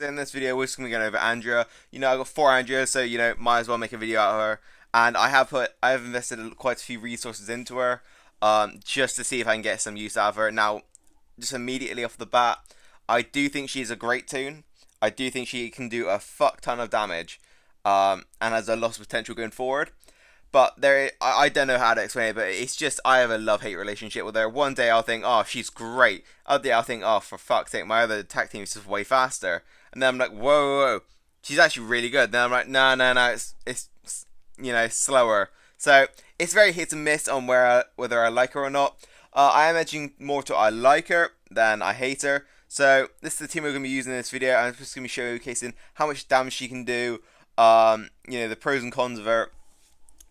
In this video, we're just going to be going over Andrea. I got 4 Andreas, so, might as well make a video out of her. And I have invested quite a few resources into her, just to see if I can get some use out of her. Now, just immediately off the bat, I do think she's a great toon. I do think she can do a fuck ton of damage, and has a lot of potential going forward. But I don't know how to explain it, but it's just I have a love-hate relationship with her. One day I'll think, oh, she's great. Other day I'll think, oh, for fuck's sake, my other attack team is just way faster. And then I'm like, whoa, whoa, whoa, she's actually really good. Then I'm like, no, no, no, it's slower. So it's very hit and miss on whether I like her or not. I am edging more to I like her than I hate her. So this is the team we're going to be using in this video. I'm just going to be showcasing how much damage she can do. The pros and cons of her.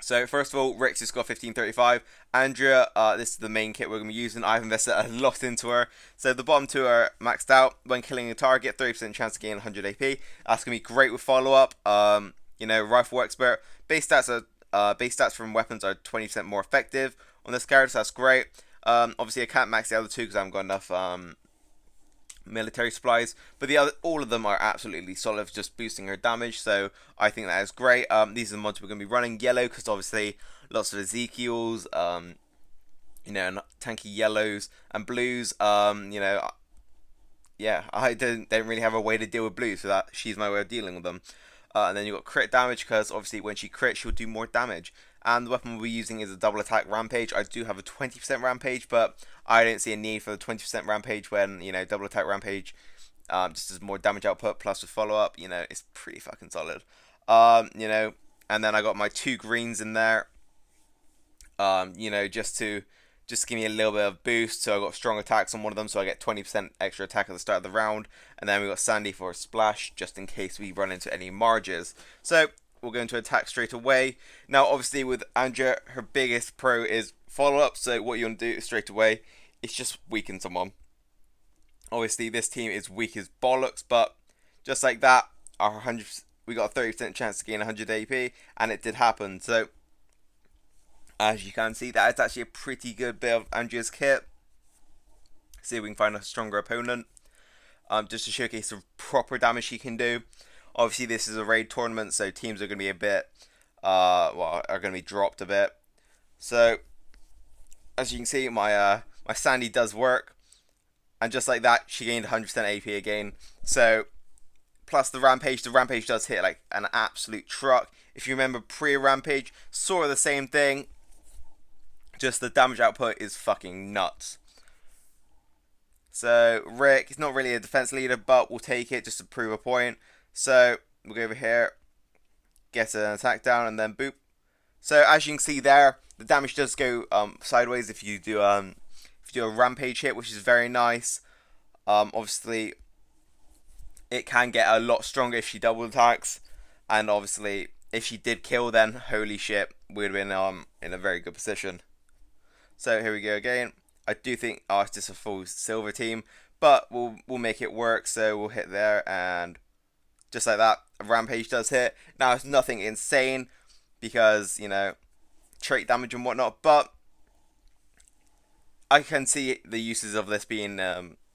So first of all, Rick's just got 1535. Andrea, this is the main kit we're going to be using. I've invested a lot into her. So the bottom two are maxed out. When killing a target, 30% chance to gain 100 AP. That's going to be great with follow-up. Rifle expert. Base stats from weapons are 20% more effective on this character, so that's great. Obviously I can't max the other two because I haven't got enough military supplies, but all of them are absolutely solid for just boosting her damage, so I think that is great. These are the mods we're going to be running. Yellow, because obviously lots of Ezekiel's, tanky yellows and blues. Yeah, I don't really have a way to deal with blues, so that she's my way of dealing with them. And then you've got crit damage, because obviously when she crits, she'll do more damage. And the weapon we'll be using is a double attack rampage. I do have a 20% rampage, but I don't see a need for the 20% rampage when, double attack rampage just as more damage output plus with follow up, it's pretty fucking solid. And then I got my 2 greens in there, just give me a little bit of boost. So I got strong attacks on one of them, so I get 20% extra attack at the start of the round. And then we got Sandy for a splash, just in case we run into any marges. So we'll go into attack straight away. Now, obviously, with Andrea, her biggest pro is follow-up. So what you want to do straight away is just weaken someone. Obviously, this team is weak as bollocks, but just like that, we got a 30% chance to gain 100 AP, and it did happen. So as you can see, that is actually a pretty good bit of Andrea's kit. See if we can find a stronger opponent. Just to showcase the proper damage she can do. Obviously, this is a raid tournament, so teams are going to be a bit, are going to be dropped a bit. So, as you can see, my Sandy does work. And just like that, she gained 100% AP again. So, plus the rampage does hit like an absolute truck. If you remember pre-rampage, sort of the same thing. Just the damage output is fucking nuts. So Rick, he's not really a defense leader, but we'll take it just to prove a point. So we'll go over here, get an attack down, and then boop. So as you can see there, the damage does go sideways if you do a rampage hit, which is very nice. Obviously, it can get a lot stronger if she double attacks, and obviously if she did kill, then holy shit, we'd have been in a very good position. So here we go again. I do think it's just a full silver team, but we'll make it work. So we'll hit there, and just like that, a rampage does hit. Now it's nothing insane because trait damage and whatnot, but I can see the uses of this being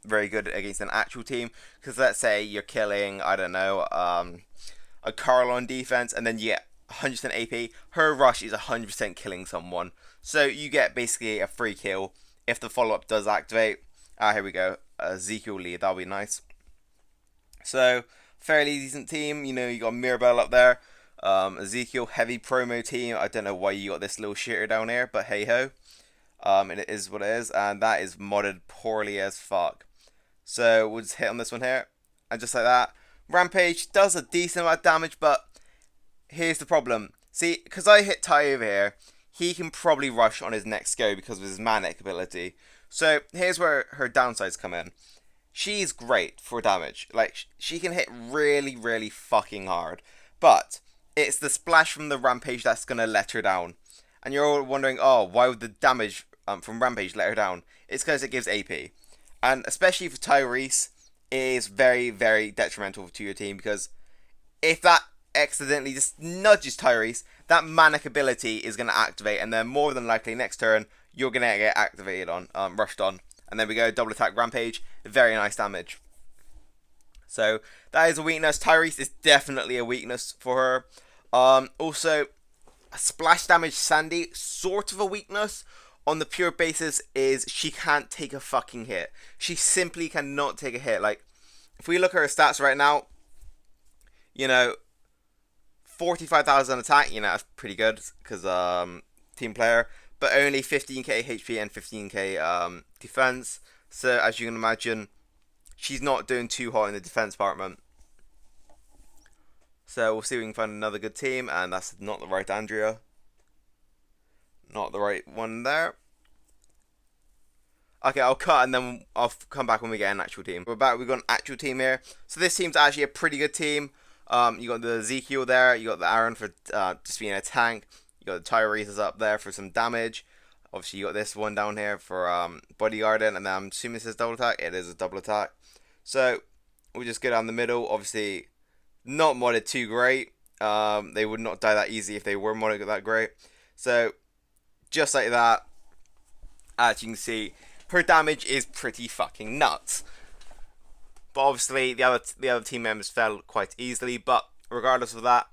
very good against an actual team. Because let's say you're killing, I don't know, a Carl on defense, and then you get 100% AP. Her rush is 100% killing someone, so you get basically a free kill if the follow-up does activate. Here we go, Ezekiel lead, that'll be nice. So fairly decent team. You got Mirabelle up there, Ezekiel, heavy promo team. I don't know why you got this little shitter down here, but hey ho, it is what it is, and that is modded poorly as fuck. So we'll just hit on this one here, and just like that, rampage does a decent amount of damage, but here's the problem. See, because I hit Ty over here, he can probably rush on his next go because of his manic ability. So here's where her downsides come in. She's great for damage. Like, she can hit really, really fucking hard. But it's the splash from the rampage that's going to let her down. And you're all wondering, oh, why would the damage from rampage let her down? It's because it gives AP. And especially for Tyrese, it is very, very detrimental to your team, because if that accidentally just nudges Tyrese, that manic ability is going to activate, and then more than likely next turn you're going to get activated on, rushed on. And then we go double attack rampage, very nice damage. So that is a weakness. Tyrese is definitely a weakness for her. Also, splash damage Sandy, sort of a weakness. On the pure basis is she can't take a fucking hit. She simply cannot take a hit. Like, if we look at her stats right now, you know, 45,000 attack, that's pretty good because team player, but only 15k HP and 15k defense. So as you can imagine, she's not doing too hot in the defense department. So we'll see if we can find another good team, and that's not the right Andrea. Not the right one there. Okay, I'll cut and then I'll come back when we get an actual team. We're back. We've got an actual team here. So this team's actually a pretty good team. You got the Ezekiel there. You got the Aaron for just being a tank. You got the Tyrese up there for some damage. Obviously, you got this one down here for bodyguarding, and then I'm assuming this is double attack. It is a double attack. So we'll just go down the middle. Obviously, not modded too great. They would not die that easy if they were modded that great. So just like that, as you can see, her damage is pretty fucking nuts. But obviously, the other team members fell quite easily. But regardless of that,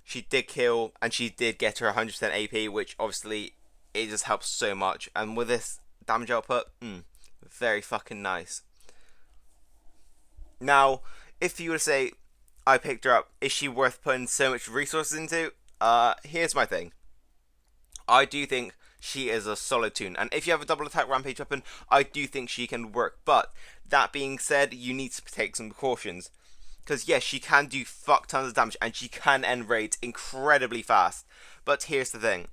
she did kill and she did get her 100% AP, which obviously it just helps so much. And with this damage output, very fucking nice. Now, if you were to say, I picked her up, is she worth putting so much resources into? Here's my thing. I do think she is a solid tune, and if you have a double attack rampage weapon, I do think she can work. But that being said, you need to take some precautions, because yes, she can do fuck tons of damage and she can end raids incredibly fast. But here's the thing: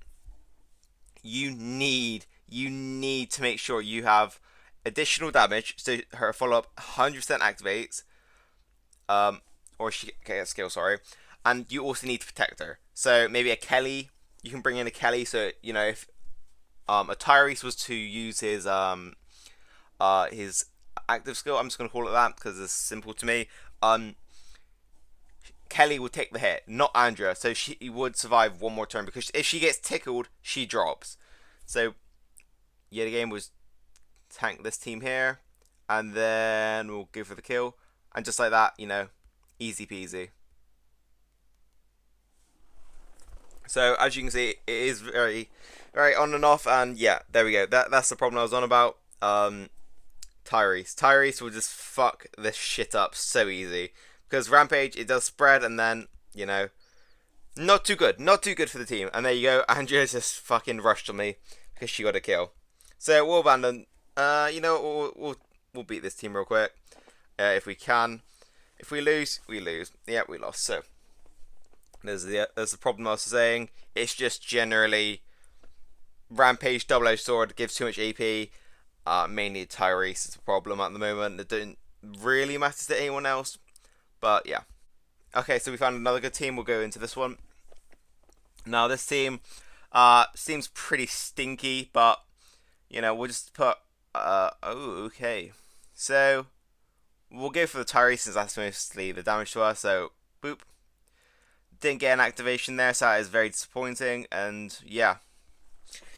you need to make sure you have additional damage, so her follow up 100% activates, or she gets skill, sorry, and you also need to protect her. So maybe a Kelly. You can bring in a Kelly, so if a Tyrese was to use his active skill, I'm just gonna call it that because it's simple to me. Kelly would take the hit, not Andrea, so she would survive one more turn, because if she gets tickled, she drops. So yet again, we'll tank this team here, and then we'll go for the kill, and just like that, easy peasy. So as you can see, it is very, very on and off, and yeah, there we go. That's the problem I was on about. Tyrese will just fuck this shit up so easy, because Rampage, it does spread, and then not too good for the team. And there you go, Andrea just fucking rushed on me because she got a kill. So we'll abandon. We'll beat this team real quick if we can. If we lose, we lose. Yeah, we lost. So there's the problem I was saying. It's just generally Rampage double-edged sword gives too much AP. Mainly Tyrese is a problem at the moment. It didn't really matter to anyone else, but yeah. Okay, so we found another good team. We'll go into this one. Now this team seems pretty stinky, but we'll just put. Okay. So we'll go for the Tyrese since that's mostly the damage to us. So boop. Didn't get an activation there, so that is very disappointing. And yeah,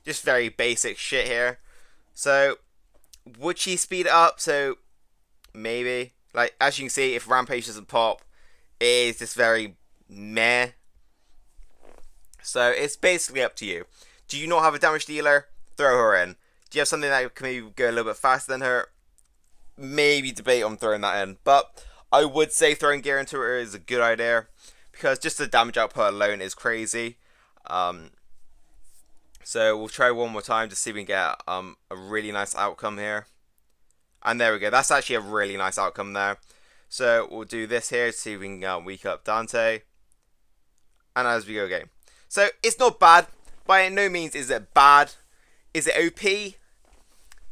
just very basic shit here. So would she speed it up? So maybe. Like, as you can see, if Rampage doesn't pop, it is just very meh. So it's basically up to you. Do you not have a damage dealer? Throw her in. Do you have something that can maybe go a little bit faster than her? Maybe debate on throwing that in. But I would say throwing gear into her is a good idea, because just the damage output alone is crazy. So we'll try one more time to see if we can get a really nice outcome here. And there we go. That's actually a really nice outcome there. So we'll do this here to see if we can weak up Dante. And as we go game. So it's not bad. By no means is it bad. Is it OP?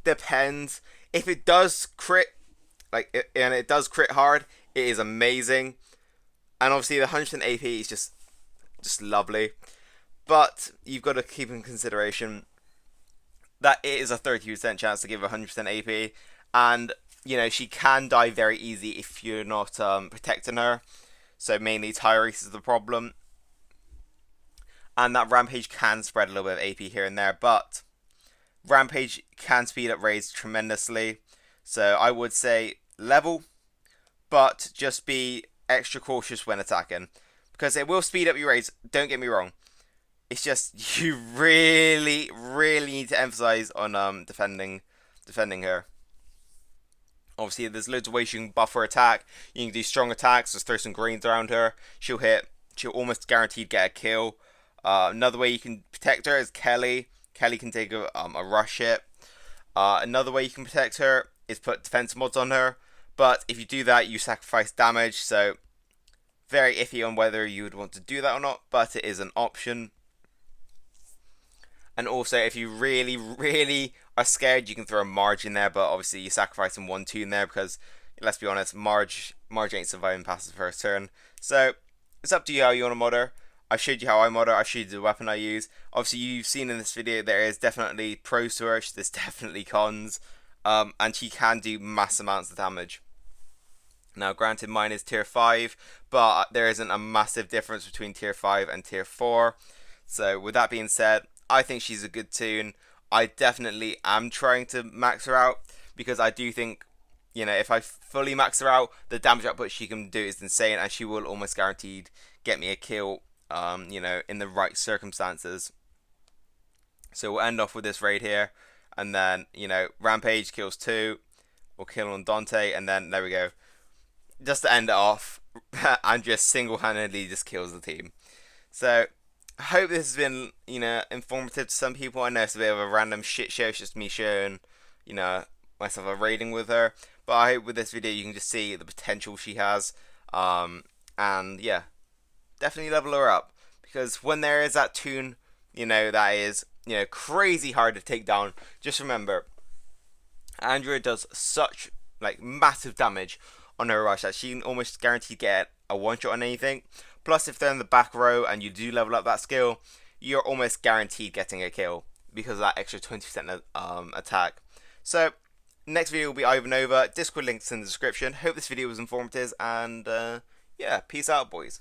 Depends. If it does crit, and it does crit hard, it is amazing. And obviously the 100% AP is just lovely. But you've got to keep in consideration that it is a 30% chance to give 100% AP. And, she can die very easy if you're not protecting her. So mainly Tyrese is the problem. And that Rampage can spread a little bit of AP here and there. But Rampage can speed up raids tremendously. So I would say level. but just be extra cautious when attacking because it will speed up your rates. Don't get me wrong. It's just you really, really need to emphasize on defending her. Obviously, there's loads of ways you can buff her attack. You can do strong attacks, just throw some greens around her. She'll hit. She'll almost guaranteed get a kill. Another way you can protect her is Kelly. Kelly can take a rush hit. Another way you can protect her is put defense mods on her. But if you do that, you sacrifice damage. So very iffy on whether you would want to do that or not. But it is an option. And also, if you really, really are scared, you can throw a Marge in there. But obviously, you sacrifice some 1-2 in there because, let's be honest, Marge ain't surviving past the first turn. So, it's up to you how you want to mod her. I showed you how I mod her. I showed you the weapon I use. Obviously, you've seen in this video there is definitely pros to her. There's definitely cons. And she can do mass amounts of damage. Now, granted, mine is tier 5, but there isn't a massive difference between tier 5 and tier 4. So, with that being said, I think she's a good toon. I definitely am trying to max her out because I do think, if I fully max her out, the damage output she can do is insane and she will almost guaranteed get me a kill, in the right circumstances. So we'll end off with this raid here and then, Rampage kills 2, we'll kill on Dante and then there we go. Just to end it off, Andrea single-handedly just kills the team. So, I hope this has been, informative to some people. I know it's a bit of a random shit show. It's just me showing, myself a raiding with her. But I hope with this video you can just see the potential she has. And yeah, definitely level her up. Because when there is that toon, that is, crazy hard to take down. Just remember, Andrea does such, massive damage on her rush that she can almost guarantee get a one-shot on anything. Plus, if they're in the back row and you do level up that skill, you're almost guaranteed getting a kill because of that extra 20% attack. So, next video will be Ivanova. Discord links in the description. Hope this video was informative and yeah, peace out, boys.